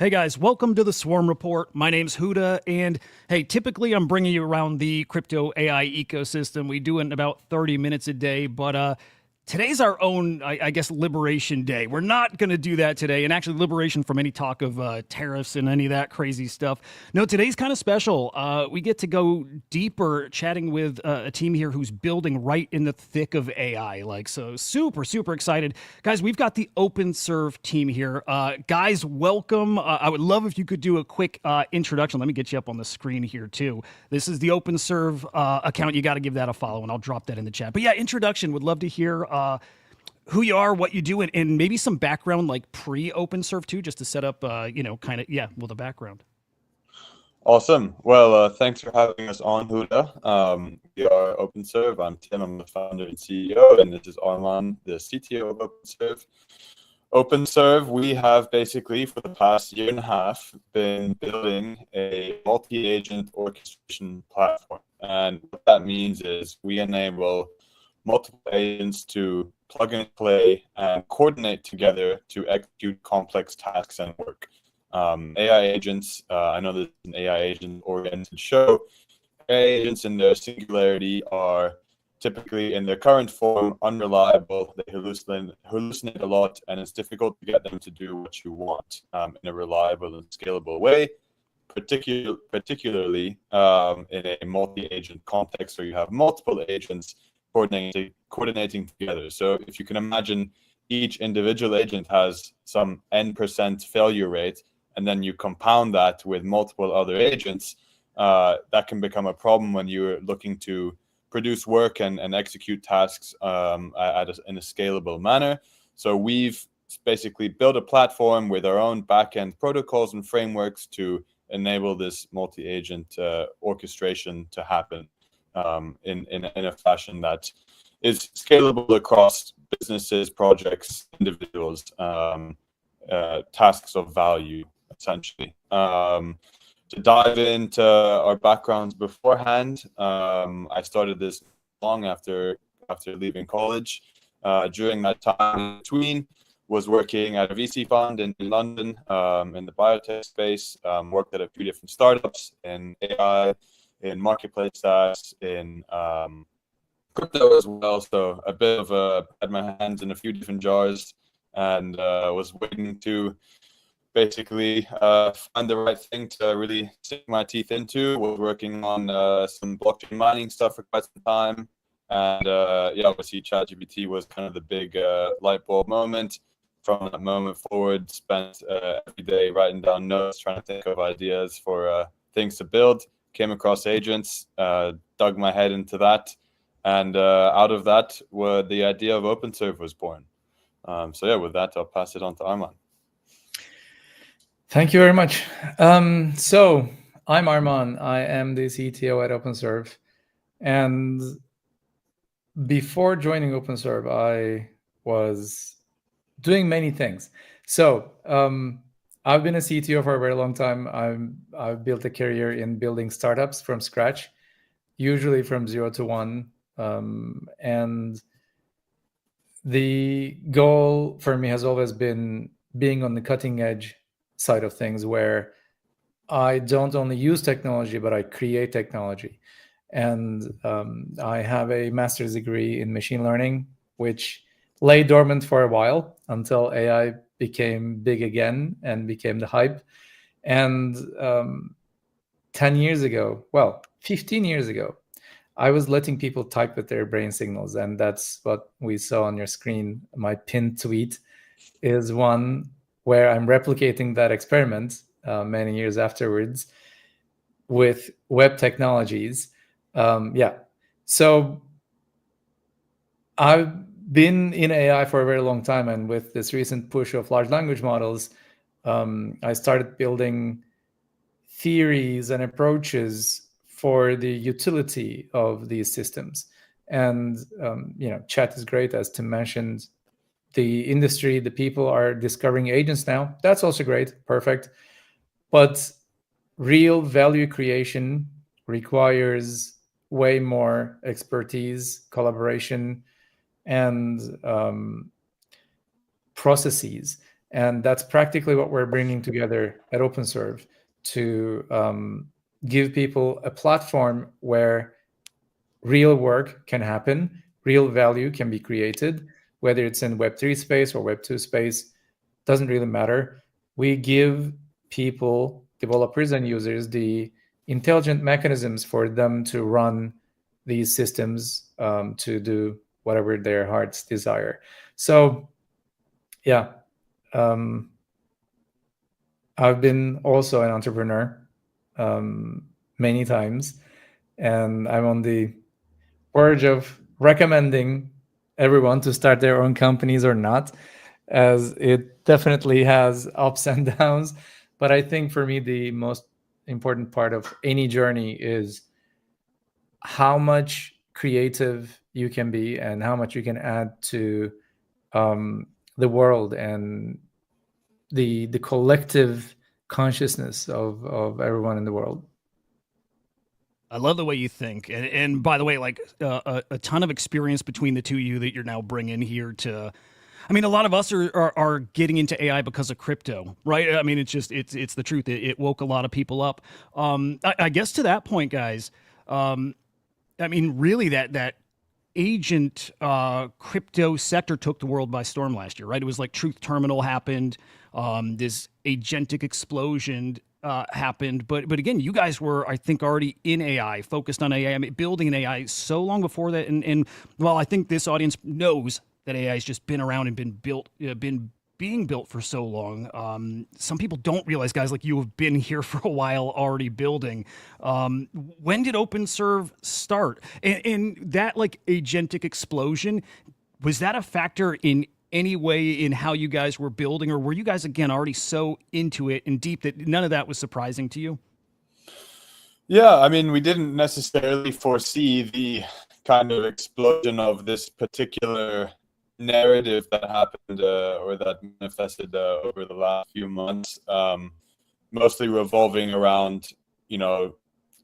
Hey guys, welcome to the Swarm Report. My name's Hudah, and hey, typically I'm bringing you around the crypto AI ecosystem. We do it in about 30 minutes a day, but today's our own, I guess, liberation day. We're not going to do that today, and actually liberation from any talk of tariffs and any of that crazy stuff. No, today's kind of special. We get to go deeper chatting with a team here who's building right in the thick of AI. So super excited. Guys, we've got the OpenServ team here. Guys, welcome. I would love if you could do a quick introduction. Let me get you up on the screen here, too. This is the OpenServ account. You got to give that a follow, and I'll drop that in the chat. But yeah, introduction. Would love to hear who you are, what you do, and maybe some background like pre-OpenServ too, just to set up, the background. Awesome. Well, thanks for having us on, Hudah. We are OpenServ. I'm Tim. I'm the founder and CEO, and this is Arman, the CTO of OpenServ. OpenServ, we have basically for the past year and a half been building a multi-agent orchestration platform. And what that means is we enable multiple agents to plug and play and coordinate together to execute complex tasks and work. AI agents, I know this is an AI agent-oriented show. AI agents in their singularity are typically in their current form unreliable. They hallucinate a lot, and it's difficult to get them to do what you want in a reliable and scalable way, particularly in a multi-agent context where you have multiple agents coordinating together. So if you can imagine each individual agent has some n% failure rate, and then you compound that with multiple other agents, that can become a problem when you're looking to produce work and execute tasks in a scalable manner. So we've basically built a platform with our own backend protocols and frameworks to enable this multi-agent orchestration to happen in a fashion that is scalable across businesses, projects, individuals, tasks of value, essentially. To dive into our backgrounds beforehand, I started this long after leaving college. During that time in between, was working at a VC fund in London in the biotech space, worked at a few different startups in AI, in marketplace SaaS, in crypto as well. So a bit of had my hands in a few different jars, and was waiting to basically find the right thing to really sink my teeth into. Was working on some blockchain mining stuff for quite some time, and obviously ChatGPT was kind of the big light bulb moment. From that moment forward, spent every day writing down notes, trying to think of ideas for things to build. Came across agents, dug my head into that, and out of that, the idea of OpenServ was born. With that, I'll pass it on to Arman. Thank you very much. So I'm Arman. I am the CTO at OpenServ, and before joining OpenServ, I was doing many things. So I've been a CTO for a very long time. I've built a career in building startups from scratch, usually from 0 to 1. And the goal for me has always been being on the cutting edge side of things, where I don't only use technology, but I create technology. And I have a master's degree in machine learning, which lay dormant for a while until AI became big again and became the hype. And 15 years ago, I was letting people type with their brain signals. And that's what we saw on your screen. My pinned tweet is one where I'm replicating that experiment many years afterwards with web technologies. So I've been in AI for a very long time, and with this recent push of large language models, I started building theories and approaches for the utility of these systems. And chat is great, as Tim mentioned. The industry, the people are discovering agents now. That's also great, perfect. But real value creation requires way more expertise, collaboration, and processes. And that's practically what we're bringing together at OpenServ, to give people a platform where real work can happen, real value can be created, whether it's in Web3 space or Web2 space, doesn't really matter. We give people, developers and users, the intelligent mechanisms for them to run these systems, to do whatever their hearts desire. So yeah, I've been also an entrepreneur many times, and I'm on the verge of recommending everyone to start their own companies or not, as it definitely has ups and downs. But I think for me, the most important part of any journey is how much creative you can be and how much you can add to the world and the collective consciousness of everyone in the world. I love the way you think, and by the way, like a ton of experience between the two of you that you're now bringing here to. I mean, a lot of us are getting into AI because of crypto, right? I mean, it's just it's the truth. It woke a lot of people up. I guess to that point, guys. I mean, really, that agent crypto sector took the world by storm last year, right? It was like Truth Terminal happened, this agentic explosion happened, but again, you guys were, I think, already in AI, focused on AI, I mean, building an AI so long before that, and well, I think this audience knows that AI has just been around and been built, been being built for so long. Some people don't realize, guys, like you have been here for a while already building. When did OpenServ start? And that like agentic explosion, was that a factor in any way in how you guys were building, or were you guys again already so into it and deep that none of that was surprising to you? Yeah, I mean, we didn't necessarily foresee the kind of explosion of this particular narrative that happened or that manifested over the last few months, mostly revolving around, you know,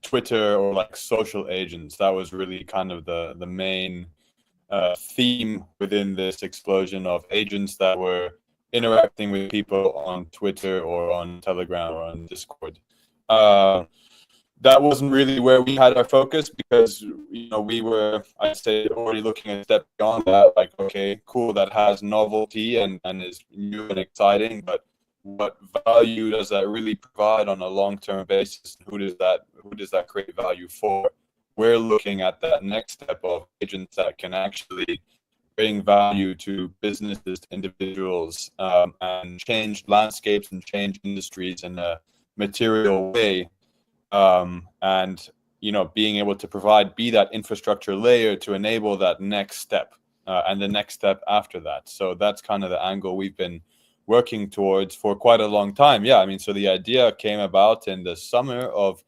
Twitter or like social agents. That was really kind of the main theme within this explosion of agents that were interacting with people on Twitter or on Telegram or on Discord. That wasn't really where we had our focus, because, you know, we were, I'd say, already looking a step beyond that. Like, okay, cool, that has novelty and is new and exciting, but what value does that really provide on a long-term basis? Who does that create value for? We're looking at that next step of agents that can actually bring value to businesses, to individuals, and change landscapes and change industries in a material way. And, you know, being able to be that infrastructure layer to enable that next step, and the next step after that. So that's kind of the angle we've been working towards for quite a long time. Yeah, I mean, so the idea came about in the summer of,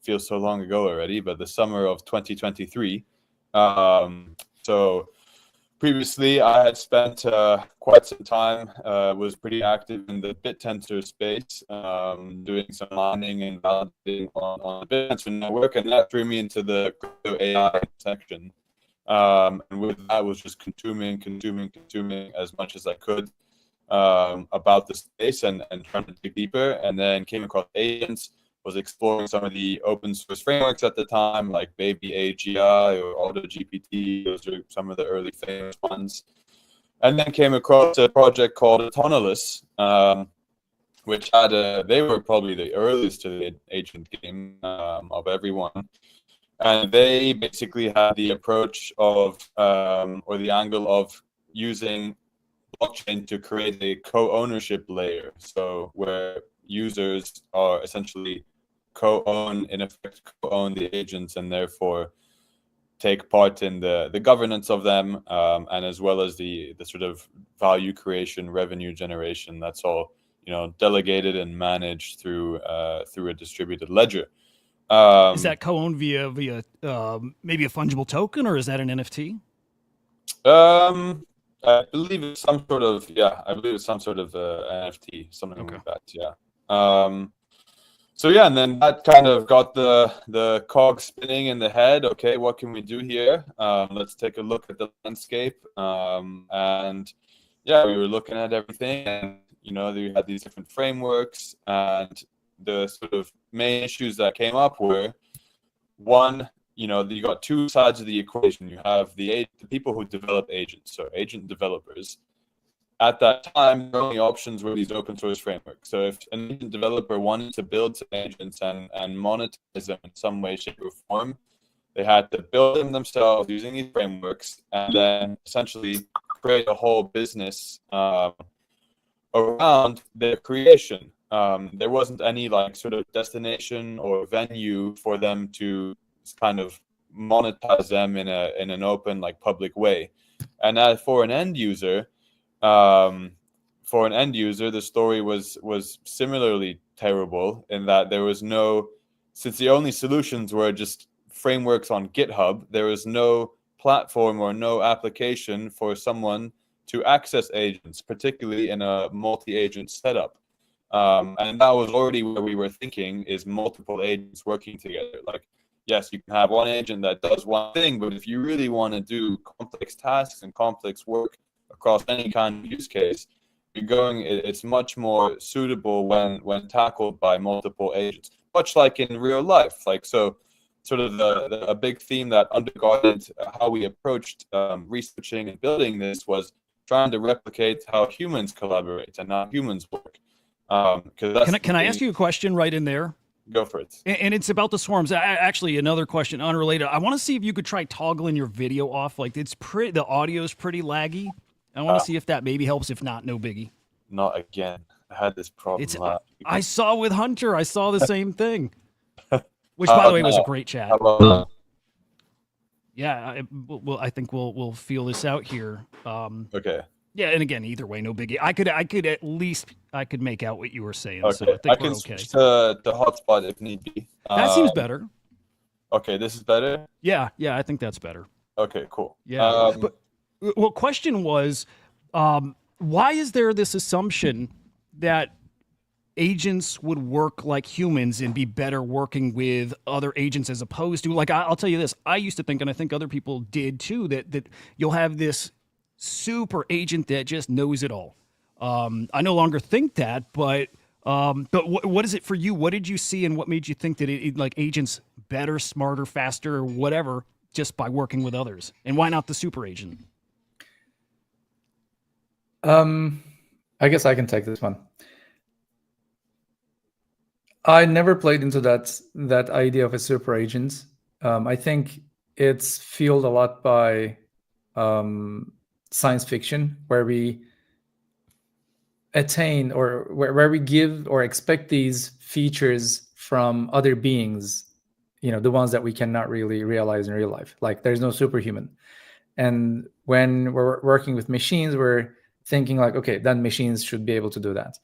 feels so long ago already, but the summer of 2023. So previously, I had spent quite some time, was pretty active in the BitTensor space, doing some mining and validating on the BitTensor network, and that threw me into the crypto AI section. And with that, I was just consuming as much as I could about the space and trying to dig deeper, and then came across agents. Was exploring some of the open source frameworks at the time, like Baby AGI or AutoGPT. Those are some of the early famous ones. And then came across a project called Autonomous, which had they were probably the earliest to the agent game of everyone. And they basically had the approach of, or the angle of using blockchain to create a co-ownership layer. So where users are essentially co-own the agents, and therefore take part in the governance of them, and as well as the sort of value creation, revenue generation. That's all, you know, delegated and managed through a distributed ledger. Is that co-owned via maybe a fungible token, or is that an NFT? I believe it's some sort of NFT, something like that. Yeah. So yeah, and then that kind of got the cog spinning in the head. Okay, what can we do here? Let's take a look at the landscape. And yeah, we were looking at everything, and You know, you had these different frameworks, and the sort of main issues that came up were, one, you know, you got two sides of the equation. You have the people who develop agents, so agent developers. At that time, the only options were these open source frameworks. So if an agent developer wanted to build some agents and monetize them in some way, shape, or form, they had to build them themselves using these frameworks, and then essentially create a whole business around their creation. There wasn't any like sort of destination or venue for them to kind of monetize them in an open, like, public way. And as for an end user, the story was similarly terrible, in that there was no, since the only solutions were just frameworks on GitHub, there was no platform or no application for someone to access agents, particularly in a multi-agent setup. And that was already where we were thinking, is multiple agents working together. Like, yes, you can have one agent that does one thing, but if you really want to do complex tasks and complex work across any kind of use case, it's much more suitable when tackled by multiple agents, much like in real life. Like, so sort of a big theme that undergirded how we approached researching and building this was trying to replicate how humans collaborate and how humans work. Can I ask you a question right in there? Go for it. And it's about the swarms. Actually, another question, unrelated. I want to see if you could try toggling your video off. Like, the audio is pretty laggy. I want to see if that maybe helps. If not, no biggie. Not again. I had this problem. I saw with Hunter. I saw the same thing. Which, by the way, was a great chat. Yeah, I think we'll feel this out here. Okay. Yeah, and again, either way, no biggie. I could at least make out what you were saying. Okay. So I can switch to the hotspot if need be. That seems better. Okay, this is better? Yeah, I think that's better. Okay, cool. Yeah. Well, question was, why is there this assumption that agents would work like humans and be better working with other agents, as opposed to, like, I'll tell you this, I used to think, and I think other people did too, that you'll have this super agent that just knows it all. I no longer think that, but what is it for you? What did you see, and what made you think that it like agents better, smarter, faster, or whatever, just by working with others? And why not the super agent? I guess I can take this one. I never played into that idea of a super agent. I think it's fueled a lot by science fiction, where we attain, or where we give or expect these features from other beings, the ones that we cannot really realize in real life. Like, there's no superhuman. And when we're working with machines, we're thinking like, okay, then machines should be able to do that.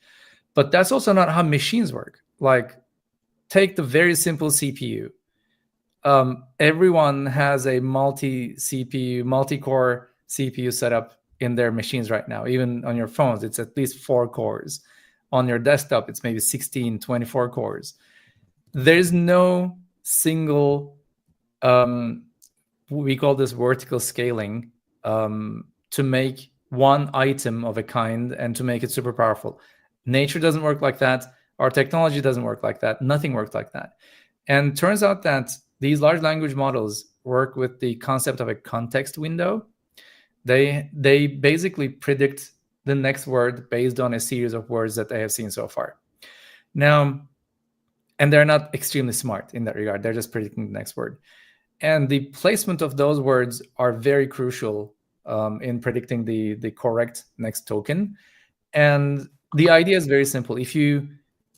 But that's also not how machines work. Like, take the very simple CPU. Everyone has a multi-CPU, multi-core CPU setup in their machines right now. Even on your phones, it's at least 4 cores. On your desktop, it's maybe 16, 24 cores. There's no single, we call this vertical scaling, to make one item of a kind and to make it super powerful. Nature doesn't work like that. Our technology doesn't work like that. Nothing works like that. And turns out that these large language models work with the concept of a context window. They basically predict the next word based on a series of words that they have seen so far. Now, and they're not extremely smart in that regard. They're just predicting the next word. And the placement of those words are very crucial in predicting the correct next token. And the idea is very simple. If you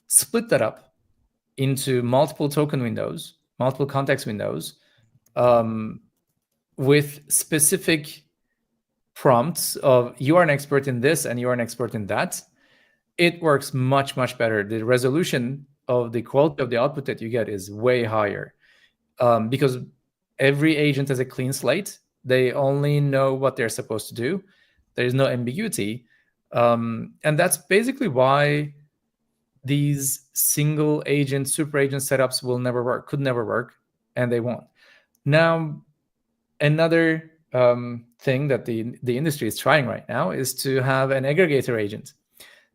split that up into multiple token windows, multiple context windows, with specific prompts of, you are an expert in this and you are an expert in that, it works much, much better. The resolution of the quality of the output that you get is way higher, because every agent has a clean slate. They only know what they're supposed to do. There's no ambiguity. And that's basically why these single agent, super agent setups will never work, could never work, and they won't. Now, another thing that the industry is trying right now is to have an aggregator agent.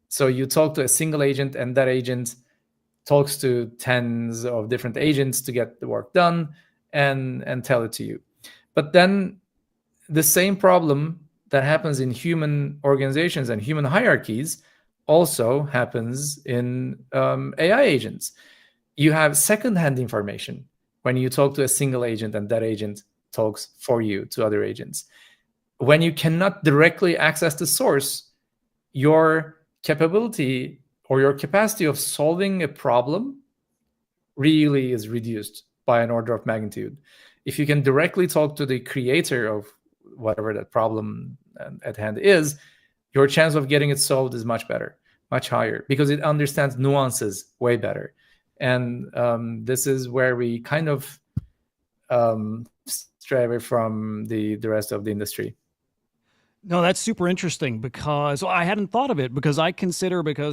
So you talk to a single agent, and that agent talks to tens of different agents to get the work done and tell it to you. But then the same problem that happens in human organizations and human hierarchies also happens in AI agents. You have secondhand information when you talk to a single agent and that agent talks for you to other agents. When you cannot directly access the source, your capability or your capacity of solving a problem really is reduced by an order of magnitude. If you can directly talk to the creator of whatever that problem at hand is, your chance of getting it solved is much better, much higher, because it understands nuances way better. And this is where we kind of stray away from the rest of the industry. No, that's super interesting because I hadn't thought of it because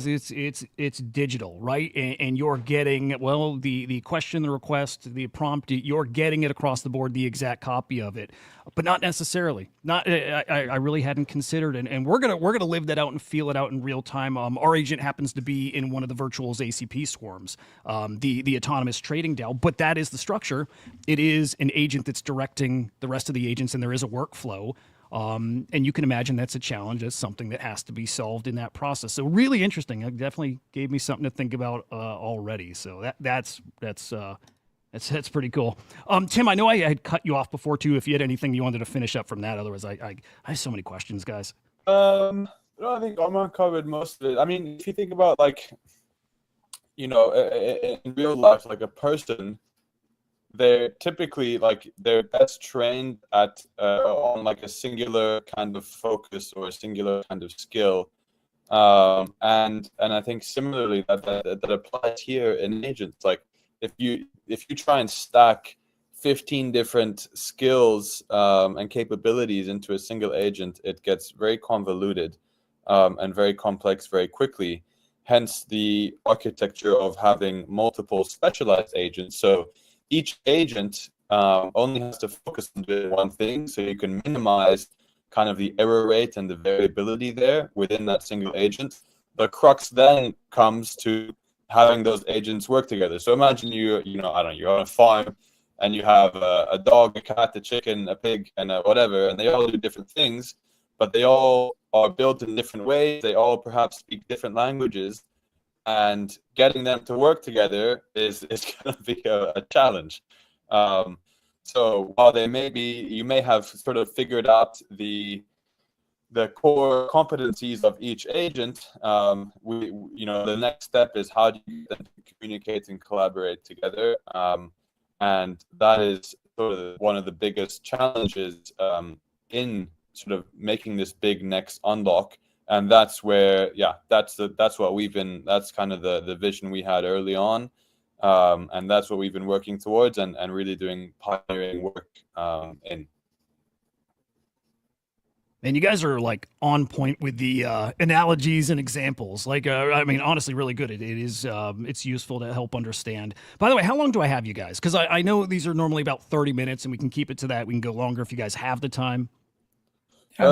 it's digital, right? And you're getting the question, the request, the prompt, you're getting it across the board, the exact copy of it, but not necessarily. I really hadn't considered it, and we're gonna live that out and feel it out in real time. Our agent happens to be in one of the virtual's ACP swarms, the autonomous trading DAO, but that is the structure. It is an agent that's directing the rest of the agents, and there is a workflow. And you can imagine that's a challenge. That's something that has to be solved in that process. So really interesting. It definitely gave me something to think about already. So that's pretty cool. Tim, I know I had cut you off before too. If you had anything you wanted to finish up from that, otherwise I have so many questions, guys. No, I think Omar covered most of it. I mean, if you think about in real life, like a person, they're typically they're best trained at on like a singular kind of focus or a singular kind of skill, and I think similarly that applies here in agents. Like if you try and stack 15 different skills and capabilities into a single agent, it gets very convoluted and very complex very quickly. Hence the architecture of having multiple specialized agents. So each agent only has to focus on doing one thing, so you can minimize kind of the error rate and the variability there within that single agent. The crux then comes to having those agents work together. So imagine you're on a farm and you have a dog, a cat, a chicken, a pig, and whatever, and they all do different things, but they all are built in different ways. They all perhaps speak different languages. And getting them to work together is going to be a challenge. So while you may have sort of figured out the core competencies of each agent, the next step is how do you get them to communicate and collaborate together, and that is sort of one of the biggest challenges in sort of making this big next unlock. And that's where, that's kind of the vision we had early on. And that's what we've been working towards and really doing pioneering work in. And you guys are like on point with the analogies and examples. Honestly, really good. It is, it's useful to help understand. By the way, how long do I have you guys? Because I know these are normally about 30 minutes and we can keep it to that. We can go longer if you guys have the time. We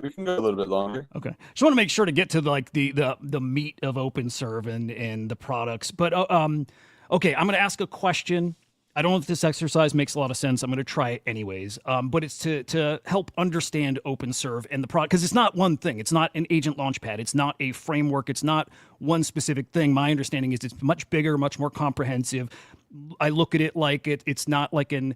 can go a little bit longer. Okay. Just want to make sure to get to the meat of OpenServ and the products. But okay, I'm going to ask a question. I don't know if this exercise makes a lot of sense. I'm going to try it anyways. But it's to help understand OpenServ and the product, because it's not one thing. It's not an agent launchpad. It's not a framework. It's not one specific thing. My understanding is it's much bigger, much more comprehensive. I look at it like it's not like an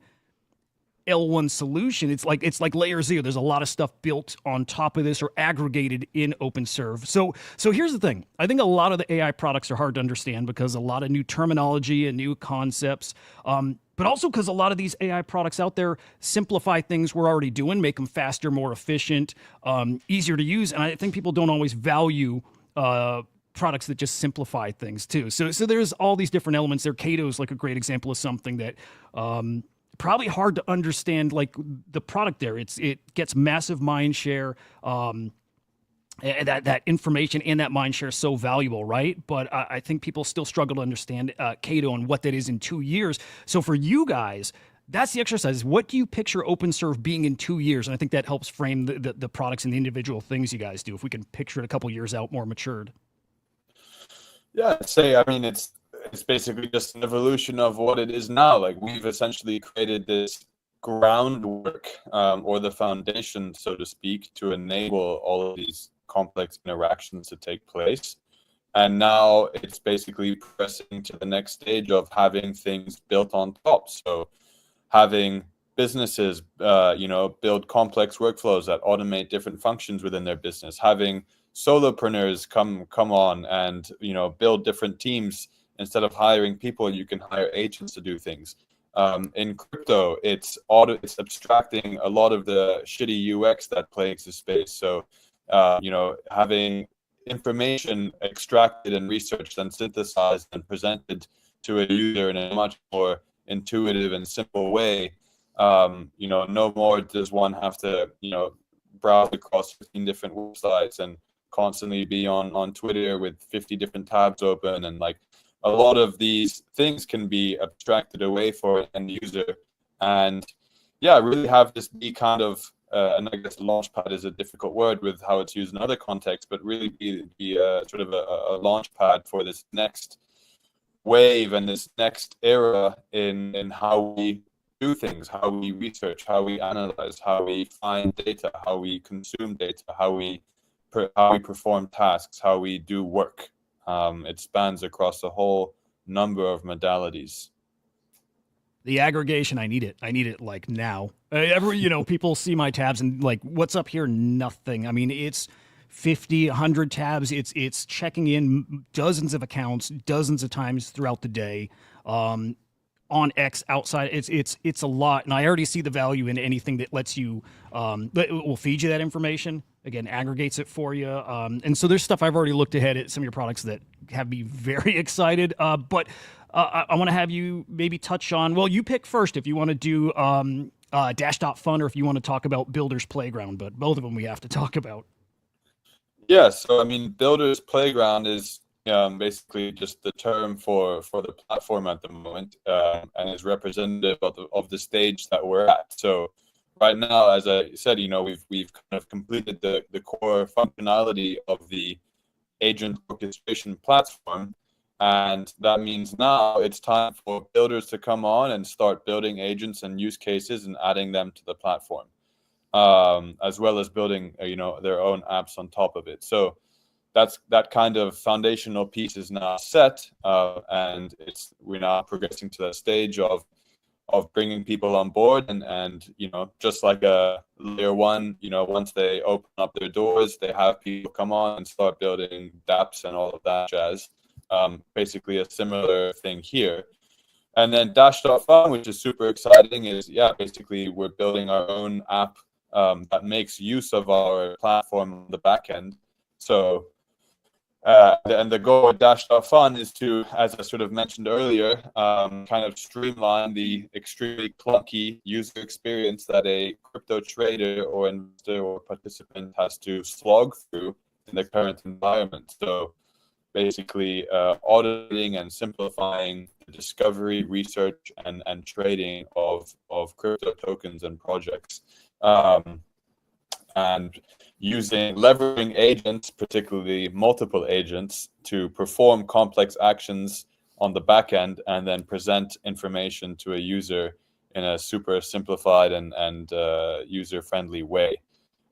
L1 solution. It's like layer zero. There's a lot of stuff built on top of this or aggregated in OpenServ. So here's the thing. I think a lot of the AI products are hard to understand because a lot of new terminology and new concepts, but also because a lot of these AI products out there simplify things we're already doing, make them faster, more efficient, easier to use. And I think people don't always value products that just simplify things too. So there's all these different elements there. Cato is like a great example of something that probably hard to understand, like the product there. It gets massive mind share. And that information and that mind share is so valuable, right? But I think people still struggle to understand Cato and what that is in 2 years. So for you guys, that's the exercise. What do you picture OpenServ being in 2 years? And I think that helps frame the products and the individual things you guys do. If we can picture it a couple years out, more matured. Yeah, I mean, it's basically just an evolution of what it is now. Like we've essentially created this groundwork, or the foundation, so to speak, to enable all of these complex interactions to take place. And now it's basically progressing to the next stage of having things built on top. So having businesses, build complex workflows that automate different functions within their business, having solopreneurs come on and build different teams. Instead of hiring people, you can hire agents to do things. In crypto, it's abstracting a lot of the shitty UX that plagues the space. So having information extracted and researched and synthesized and presented to a user in a much more intuitive and simple way. No more does one have to browse across 15 different websites and constantly be on Twitter with 50 different tabs open, and like a lot of these things can be abstracted away for an end user. And yeah, really have this be kind of and I guess launchpad is a difficult word with how it's used in other contexts, but really be sort of a launchpad for this next wave and this next era in how we do things, how we research, how we analyze, how we find data, how we consume data, how we perform tasks, how we do work. It spans across a whole number of modalities. The aggregation, I need it like now. People see my tabs and like, what's up here? Nothing. I mean, it's 50, 100 tabs. It's checking in dozens of accounts, dozens of times throughout the day. On X outside, it's a lot, and I already see the value in anything that lets you, that will feed you that information. Again, aggregates it for you, and so there's stuff I've already looked ahead at some of your products that have me very excited. But I want to have you maybe touch on. Well, you pick first if you want to do Dash.Fun or if you want to talk about Builder's Playground. But both of them we have to talk about. Yeah, so I mean, Builder's Playground is basically just the term for the platform at the moment, and is representative of the stage that we're at. So right now, as I said, we've kind of completed the core functionality of the agent orchestration platform, and that means now it's time for builders to come on and start building agents and use cases and adding them to the platform, as well as building their own apps on top of it. So that kind of foundational piece is now set, and we're now progressing to that stage of bringing people on board, and just like a layer one, once they open up their doors, they have people come on and start building dApps and all of that jazz. Basically a similar thing here. And then Dash.Fun, which is super exciting, is basically we're building our own app that makes use of our platform on the back end. So and the goal with Dash.Fun is to, as I sort of mentioned earlier, kind of streamline the extremely clunky user experience that a crypto trader or investor or participant has to slog through in the current environment. So basically automating and simplifying the discovery, research, and trading of crypto tokens and projects. And leveraging agents, particularly multiple agents, to perform complex actions on the back end and then present information to a user in a super simplified and user-friendly way.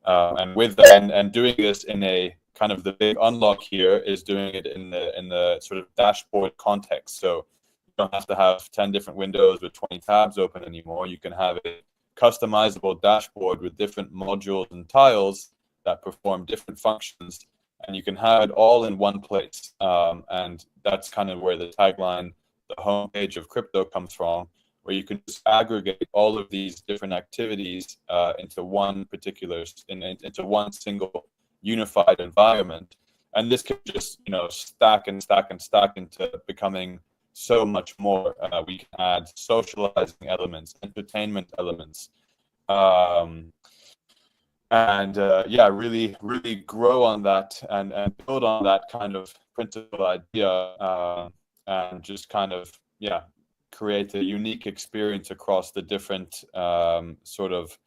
And with that, and doing this in a kind of the big unlock here is doing it in the sort of dashboard context. So you don't have to have 10 different windows with 20 tabs open anymore. You can have a customizable dashboard with different modules and tiles that perform different functions, and you can have it all in one place. And that's kind of where the tagline, the homepage of crypto, comes from, where you can just aggregate all of these different activities into one single unified environment. And this can just stack and stack and stack into becoming so much more. We can add socializing elements, entertainment elements, really grow on that and build on that kind of principal idea, and just kind of create a unique experience across the different sort of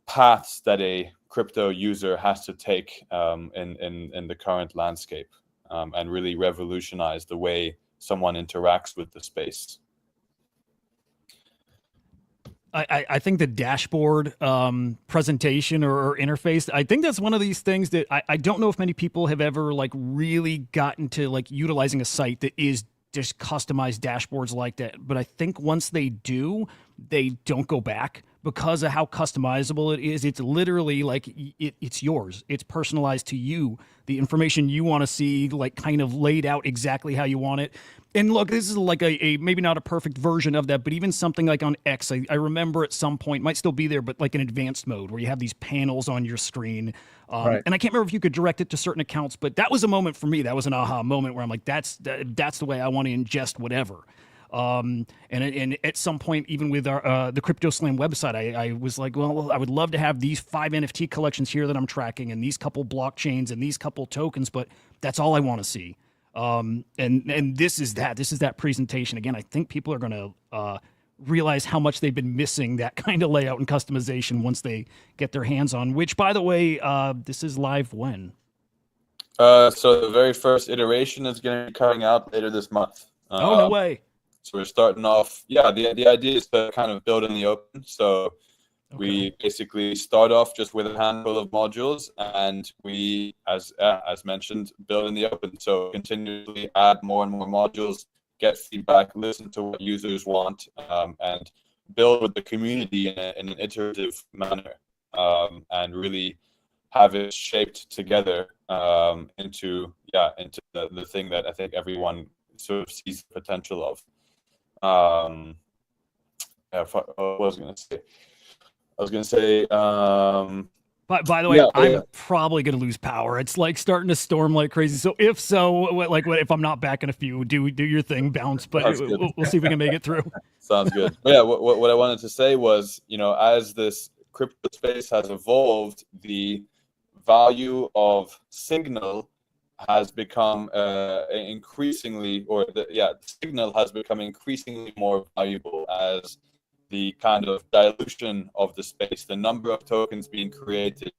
paths that a crypto user has to take in the current landscape. and really revolutionize the way someone interacts with the space. I think the dashboard presentation or interface, I think that's one of these things that I don't know if many people have ever like really gotten to like utilizing a site that is just customized dashboards like that. But I think once they do, they don't go back because of how customizable it is. It's literally like it's yours. It's personalized to you. The information you want to see, like kind of laid out exactly how you want it. And look, this is like a maybe not a perfect version of that, but even something like on X, I remember at some point, might still be there, but like an advanced mode where you have these panels on your screen. Right. And I can't remember if you could direct it to certain accounts, but that was a moment for me. That was an aha moment where I'm like, that's the way I want to ingest whatever. And at some point, even with our the Crypto Slam website, I was like, well, I would love to have these 5 NFT collections here that I'm tracking, and these couple blockchains and these couple tokens, but that's all I want to see. And this is that presentation again. I think people are going to realize how much they've been missing that kind of layout and customization once they get their hands on. Which, by the way, this is live when? So the very first iteration is going to be coming out later this month. Oh, no way. So we're starting off. Yeah, the idea is to kind of build in the open. So we basically start off just with a handful of modules, and we, as mentioned, build in the open. So continually add more and more modules, get feedback, listen to what users want, and build with the community in an iterative manner, and really have it shaped together into the thing that I think everyone sort of sees the potential of. What was I was going to say, by the way, I'm probably going to lose power. It's like starting to storm like crazy. So if if I'm not back in a few, do your thing, bounce, but we'll see if we can make it through. Sounds good. But yeah, what I wanted to say was, as this crypto space has evolved, the value of signal has become signal has become increasingly more valuable as the kind of dilution of the space, the number of tokens being created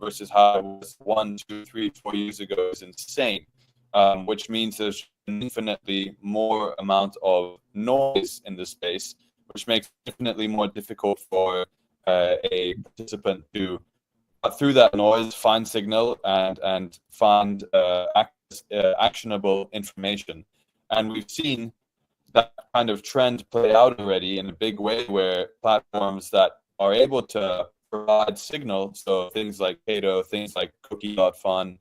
versus how it was 1, 2, 3, 4 years ago is insane, which means there's an infinitely more amount of noise in the space, which makes it infinitely more difficult for a participant to through that noise, find signal and find actionable information. And we've seen that kind of trend play out already in a big way, where platforms that are able to provide signal, so things like Hudah, things like Cookie.fun,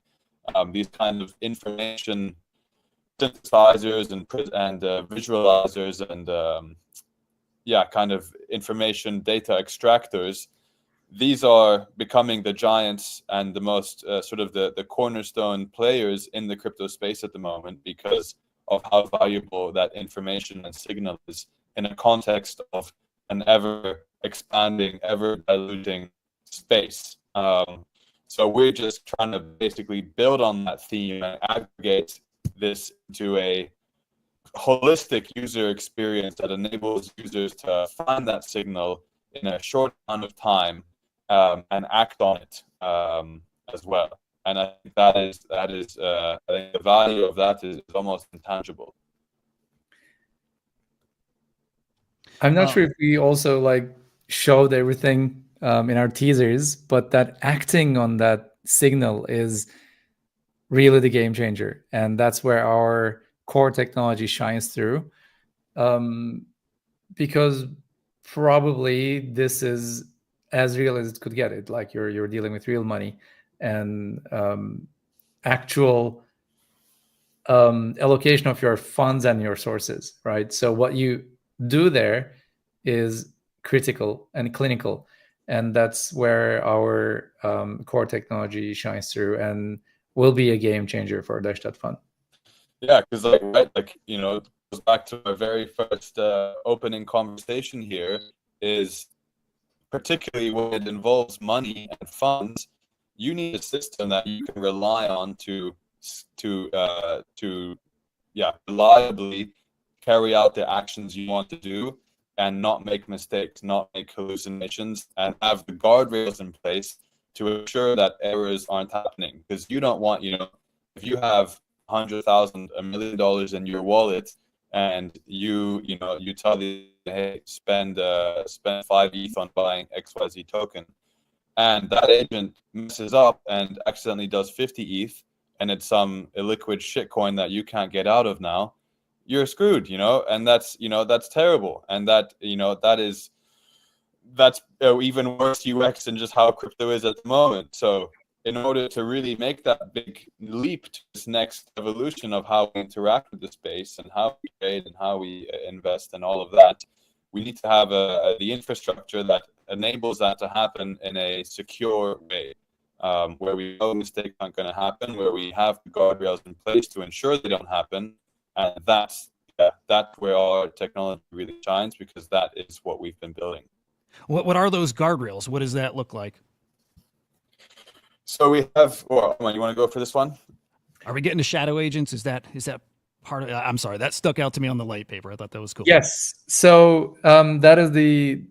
these kind of information synthesizers and visualizers and kind of information data extractors, these are becoming the giants and the most sort of the cornerstone players in the crypto space at the moment, because of how valuable that information and signal is in a context of an ever expanding, ever diluting space. So we're just trying to basically build on that theme and aggregate this into a holistic user experience that enables users to find that signal in a short amount of time, and act on it as well. And I think that is I think the value of that is almost intangible. I'm not sure if we also like showed everything in our teasers, but that acting on that signal is really the game changer, and that's where our core technology shines through, because probably this is as real as it could get. It like you're dealing with real money and actual allocation of your funds and your sources, right? So what you do there is critical and clinical, and that's where our core technology shines through and will be a game changer for Dash.fun. Yeah, because it goes back to our very first opening conversation here, is particularly when it involves money and funds, you need a system that you can rely on to reliably carry out the actions you want to do and not make mistakes, not make hallucinations, and have the guardrails in place to ensure that errors aren't happening. Because you don't want, if you have $100,000, $1 million in your wallet, and you tell the, hey, spend 5 ETH on buying XYZ token, and that agent messes up and accidentally does 50 ETH, and it's some illiquid shitcoin that you can't get out of now, you're screwed, and that's terrible, and that's even worse UX than just how crypto is at the moment. So in order to really make that big leap to this next evolution of how we interact with the space and how we trade and how we invest and all of that, we need to have the infrastructure that enables that to happen in a secure way, where we know mistakes aren't going to happen, where we have the guardrails in place to ensure they don't happen. And that's where our technology really shines, because that is what we've been building. What are those guardrails? What does that look like? So we have, well, you want to go for this one? Are we getting to shadow agents? Is that part of, I'm sorry, that stuck out to me on the light paper. I thought that was cool. Yes. So that is the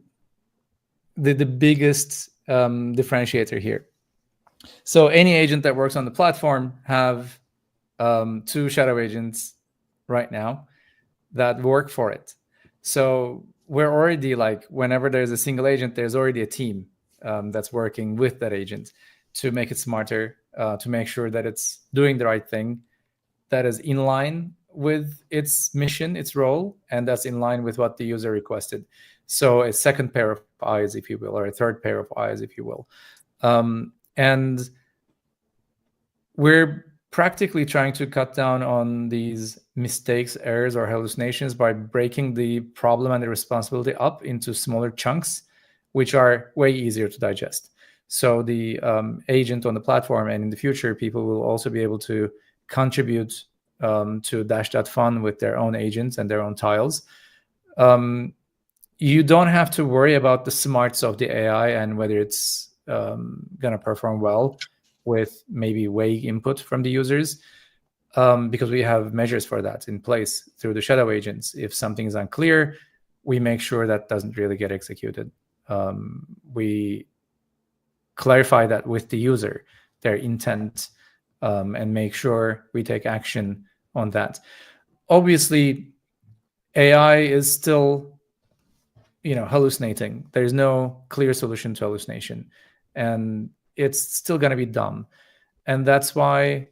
biggest differentiator here. So any agent that works on the platform have 2 shadow agents right now that work for it. So we're already, like, whenever there's a single agent, there's already a team that's working with that agent to make it smarter, to make sure that it's doing the right thing, that is in line with its mission, its role, and that's in line with what the user requested. So a second pair of eyes, if you will, or a third pair of eyes, if you will. And we're practically trying to cut down on these mistakes, errors, or hallucinations by breaking the problem and the responsibility up into smaller chunks, which are way easier to digest. So the agent on the platform, and in the future, people will also be able to contribute to Dash.Fun with their own agents and their own tiles. You don't have to worry about the smarts of the AI and whether it's going to perform well with maybe vague input from the users, because we have measures for that in place through the shadow agents. If something is unclear, we make sure that doesn't really get executed. We clarify that with the user, their intent, and make sure we take action on that. Obviously, AI is still, hallucinating. There's no clear solution to hallucination, and it's still going to be dumb. And that's why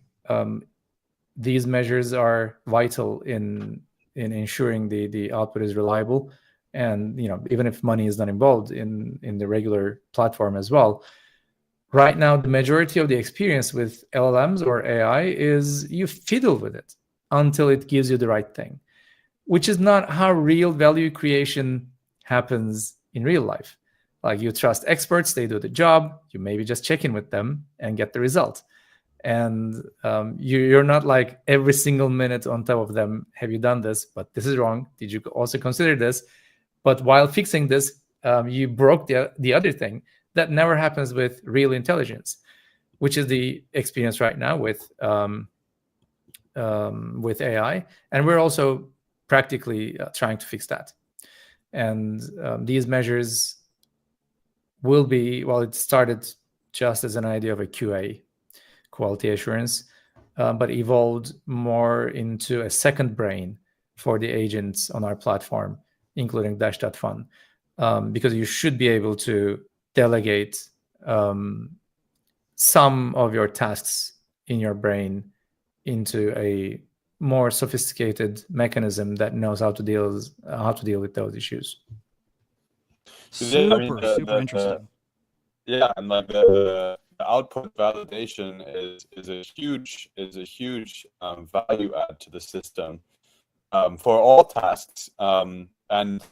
these measures are vital in ensuring the output is reliable. And even if money is not involved in the regular platform as well. Right now, the majority of the experience with LLMs or AI is you fiddle with it until it gives you the right thing, which is not how real value creation happens in real life. Like, you trust experts, they do the job, you maybe just check in with them and get the result. And you're not like every single minute on top of them, have you done this? But this is wrong. Did you also consider this? But while fixing this, you broke the other thing. That never happens with real intelligence, which is the experience right now with AI. And we're also practically trying to fix that. And these measures will be, well, it started just as an idea of a QA, quality assurance, but evolved more into a second brain for the agents on our platform, including Dash.Fun, because you should be able to delegate some of your tasks in your brain into a more sophisticated mechanism that knows how to deal with those issues. Super interesting. Yeah, and like the output validation is a huge value add to the system for all tasks, and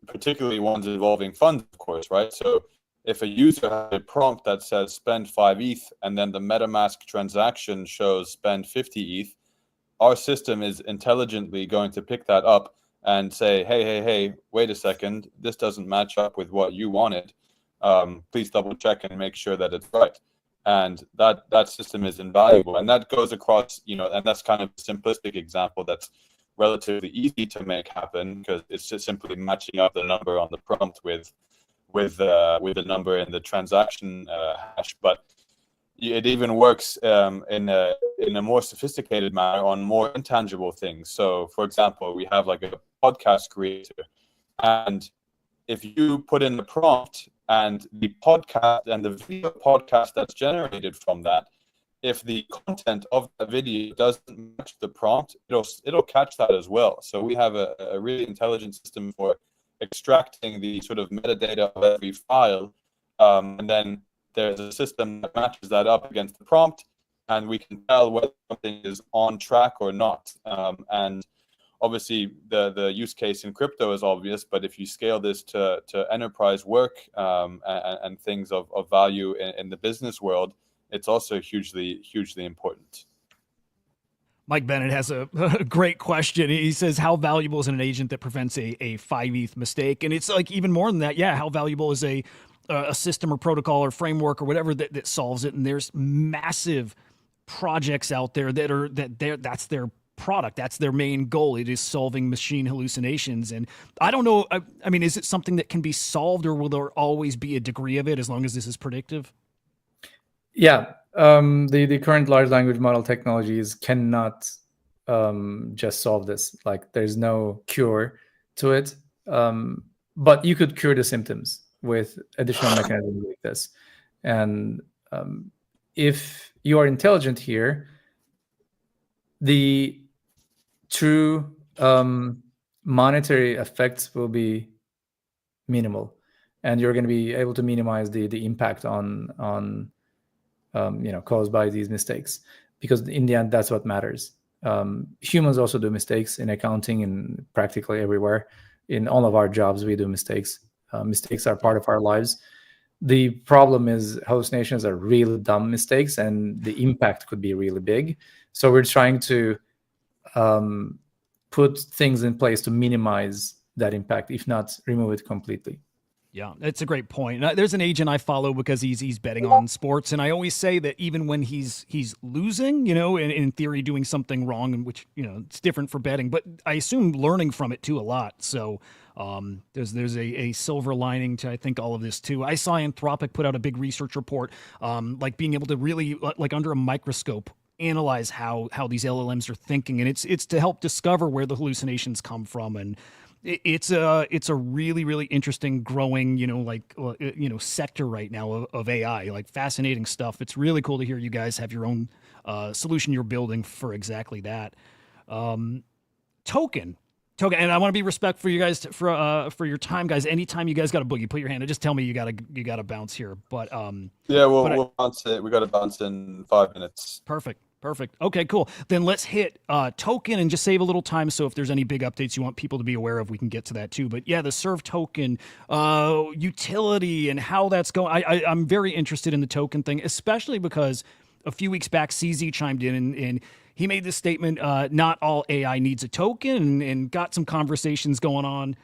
particularly ones involving funds, of course, right? So if a user has a prompt that says spend 5 ETH and then the MetaMask transaction shows spend 50 ETH, our system is intelligently going to pick that up and say, hey, wait a second, this doesn't match up with what you wanted. Please double check and make sure that it's right. And that system is invaluable. And that goes across, and that's kind of a simplistic example that's relatively easy to make happen, because it's just simply matching up the number on the prompt with the number in the transaction hash. But it even works in a more sophisticated manner on more intangible things. So, for example, we have like a podcast creator, and if you put in the prompt and the podcast and the video podcast that's generated from that, if the content of the video doesn't match the prompt, it'll catch that as well. So we have a really intelligent system for extracting the sort of metadata of every file, and then there's a system that matches that up against the prompt, and we can tell whether something is on track or not. And obviously, the use case in crypto is obvious, but if you scale this to enterprise work and things of value in the business world, it's also hugely important. Mike Bennett has a great question. He says, how valuable is an agent that prevents a 5 ETH mistake? And it's like even more than that. Yeah, how valuable is a system or protocol or framework or whatever that solves it? And there's massive projects out there that's their product. That's their main goal. It is solving machine hallucinations. And I don't know. I mean, is it something that can be solved, or will there always be a degree of it as long as this is predictive? Yeah, the current large language model technologies cannot just solve this. Like, there's no cure to it, but you could cure the symptoms with additional mechanisms like this. And if you are intelligent here, the true monetary effects will be minimal, and you're going to be able to minimize the impact on caused by these mistakes, because in the end, that's what matters. Humans also do mistakes in accounting and practically everywhere. In all of our jobs, we do mistakes. Mistakes are part of our lives. The problem is hallucinations are really dumb mistakes, and the impact could be really big. So we're trying to put things in place to minimize that impact, if not remove it completely. Yeah, that's a great point. There's an agent I follow because he's betting on sports, and I always say that even when he's losing, in theory doing something wrong, which it's different for betting, but I assume learning from it too a lot. So there's a silver lining to, I think, all of this too. I saw Anthropic put out a big research report, like being able to really, like under a microscope, analyze how these LLMs are thinking, and it's to help discover where the hallucinations come from. And it's a really, really interesting growing, sector right now of AI, like fascinating stuff. It's really cool to hear you guys have your own solution you're building for exactly that. Token. And I want to be respectful for you guys for your time, guys. Anytime you guys got a boogie, put your hand. Just tell me you got to bounce here. But yeah, we'll bounce it. We got to bounce in 5 minutes. Perfect. Okay, cool. Then let's hit token and just save a little time. So if there's any big updates you want people to be aware of, we can get to that too. But yeah, the Serv token utility and how that's going. I'm very interested in the token thing, especially because a few weeks back, CZ chimed in and he made this statement, not all AI needs a token, and got some conversations going on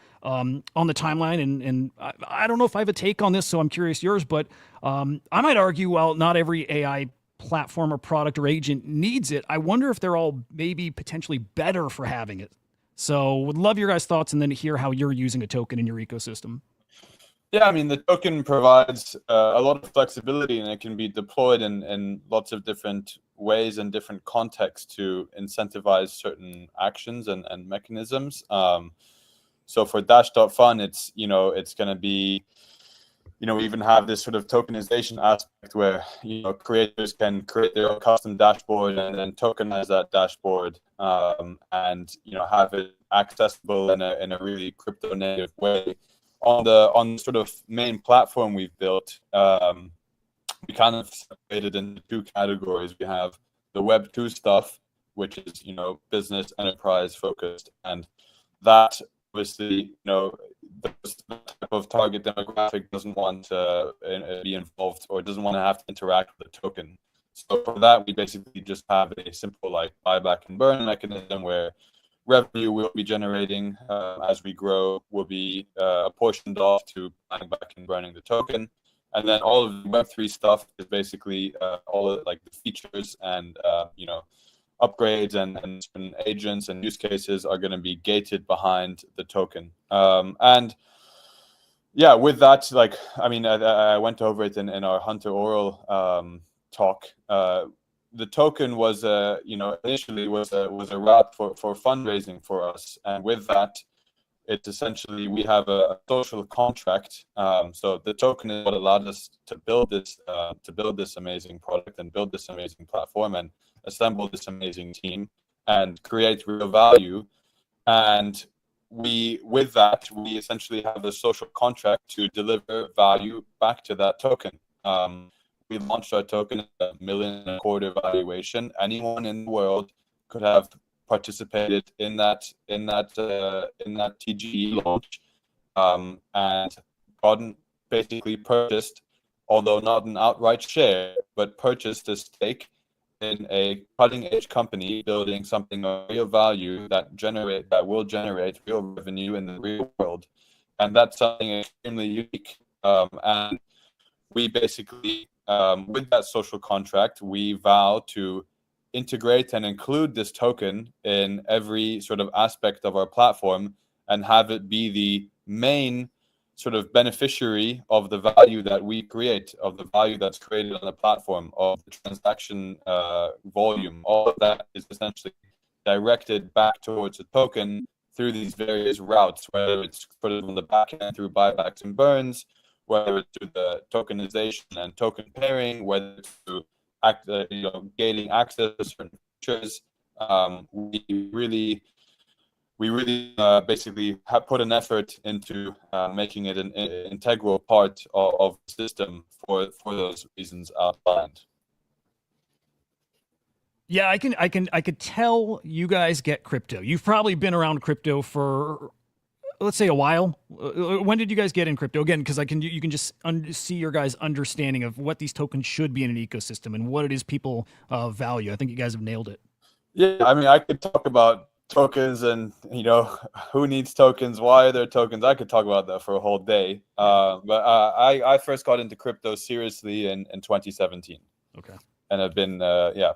the timeline. And I don't know if I have a take on this, so I'm curious yours. But I might argue, while not every AI platform or product or agent needs it, I wonder if they're all maybe potentially better for having it. So would love your guys' thoughts, and then hear how you're using a token in your ecosystem. Yeah, I mean, the token provides a lot of flexibility, and it can be deployed in lots of different ways and different contexts to incentivize certain actions and mechanisms. So for Dash.Fun, it's going to be, we even have this sort of tokenization aspect where creators can create their own custom dashboard and then tokenize that dashboard, and have it accessible in a really crypto native way. On the sort of main platform we've built, we kind of separated into 2 categories. We have the Web 2 stuff, which is business enterprise focused, and that obviously the type of target demographic doesn't want to be involved or doesn't want to have to interact with the token. So for that, we basically just have a simple like buyback and burn mechanism where revenue we'll be generating as we grow will be apportioned off to buying back and burning the token. And then all of the Web3 stuff is basically all of like the features and upgrades and agents and use cases are going to be gated behind the token. And yeah, with that, I went over it in our Hunter Oral talk. The token was initially was a route for fundraising for us, and with that, it's essentially we have a social contract. So the token is what allowed us to build this amazing product and build this amazing platform and assemble this amazing team and create real value. And with that, we essentially have a social contract to deliver value back to that token. We launched our token at $1.25 million valuation. Anyone in the world could have participated in that TGE launch, and gotten basically purchased, although not an outright share, but purchased a stake in a cutting-edge company building something of real value that will generate real revenue in the real world, and that's something extremely unique. And we basically, with that social contract, we vow to integrate and include this token in every sort of aspect of our platform and have it be the main sort of beneficiary of the value that we create, of the value that's created on the platform, of the transaction volume. All of that is essentially directed back towards the token through these various routes, whether it's put it on the back end through buybacks and burns, whether it's through the tokenization and token pairing, whether it's through gaining access to certain features. We really basically have put an effort into making it an integral part of the system for those reasons outlined. Yeah, I could tell you guys get crypto. You've probably been around crypto for, let's say, a while. When did you guys get in crypto? Again, because you can just see your guys' understanding of what these tokens should be in an ecosystem and what it is people value. I think you guys have nailed it. Yeah, I mean, I could talk about tokens and who needs tokens, why are there tokens. I could talk about that for a whole day. But I first got into crypto seriously in 2017. Okay. And I've been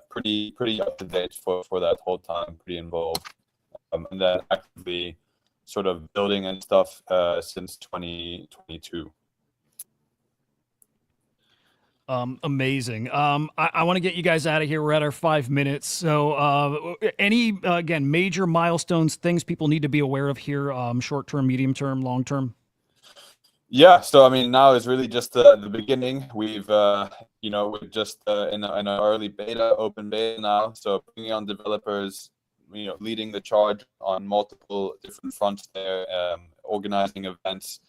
pretty up to date for that whole time, pretty involved, and then actively sort of building and stuff since 2022. Amazing. I want to get you guys out of here. We're at our 5 minutes. So any, again, major milestones, things people need to be aware of here, short term, medium term, long term? Yeah, so I mean, now is really just the beginning. We've we're just in an early beta, open beta now. So bringing on developers, leading the charge on multiple different fronts there, organizing events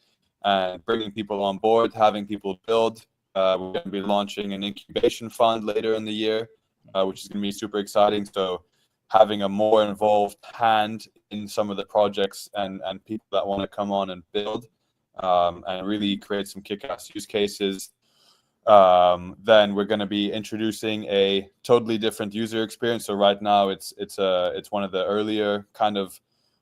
and bringing people on board, having people build. We're going to be launching an incubation fund later in the year, which is going to be super exciting. So having a more involved hand in some of the projects and people that want to come on and build and really create some kick-ass use cases. Then we're going to be introducing a totally different user experience. So right now it's one of the earlier kind of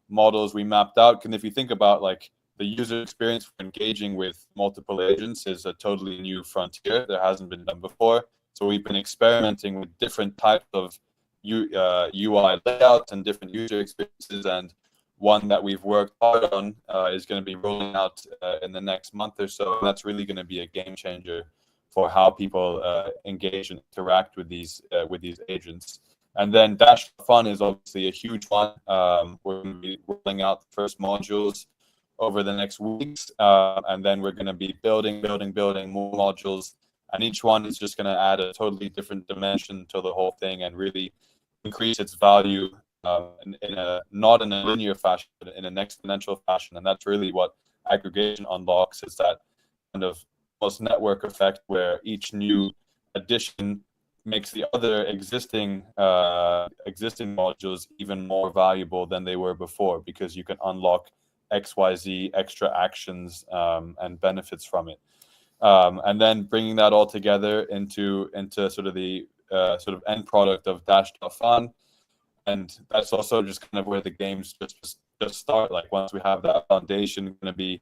models we mapped out. And if you think about like the user experience for engaging with multiple agents is a totally new frontier that hasn't been done before. So we've been experimenting with different types of UI layouts and different user experiences, and one that we've worked hard on is going to be rolling out in the next month or so. And that's really going to be a game changer for how people engage and interact with these agents. And then Dash Fun is obviously a huge one. We're going to be rolling out the first modules over the next weeks, and then we're going to be building more modules, and each one is just going to add a totally different dimension to the whole thing and really increase its value not in a linear fashion, but in an exponential fashion. And that's really what aggregation unlocks, is that kind of almost network effect where each new addition makes the other existing modules even more valuable than they were before, because you can unlock XYZ extra actions and benefits from it. And then bringing that all together into sort of the sort of end product of Dash.Fun. And that's also just kind of where the games just start. Like once we have that foundation, we're going to be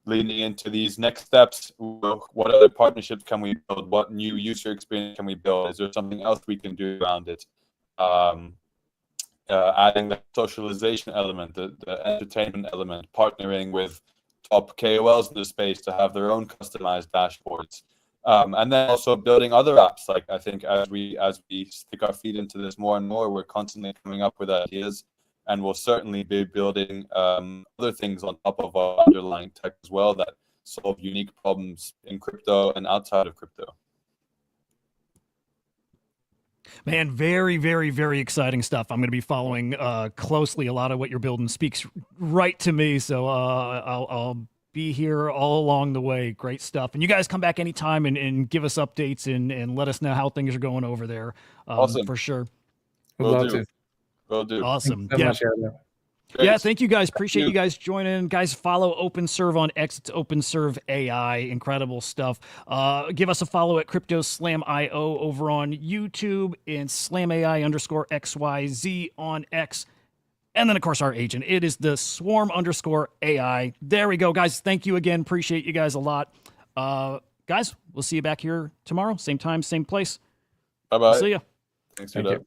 leaning into these next steps. What other partnerships can we build? What new user experience can we build? Is there something else we can do around it? Adding the socialization element, the entertainment element, partnering with top KOLs in the space to have their own customized dashboards. And then also building other apps. Like I think as we stick our feet into this more and more, we're constantly coming up with ideas, and we'll certainly be building other things on top of our underlying tech as well that solve unique problems in crypto and outside of crypto. Man, very, very, very exciting stuff. I'm going to be following closely. A lot of what you're building speaks right to me, so I'll be here all along the way. Great stuff. And you guys come back anytime and give us updates and let us know how things are going over there. Awesome. For sure. Would love to. Will do. Awesome. Thanks so much, Hudah. Great. Yeah, thank you guys. Appreciate you guys joining. Guys, follow OpenServ on X. It's OpenServ AI. Incredible stuff. Give us a follow at CryptoSlamIO over on YouTube and SlamAI_XYZ on X. And then, of course, our agent. It is the Swarm_AI. There we go, guys. Thank you again. Appreciate you guys a lot. Guys, we'll see you back here tomorrow. Same time, same place. Bye-bye. See ya. Thanks, Thank Hudah. you.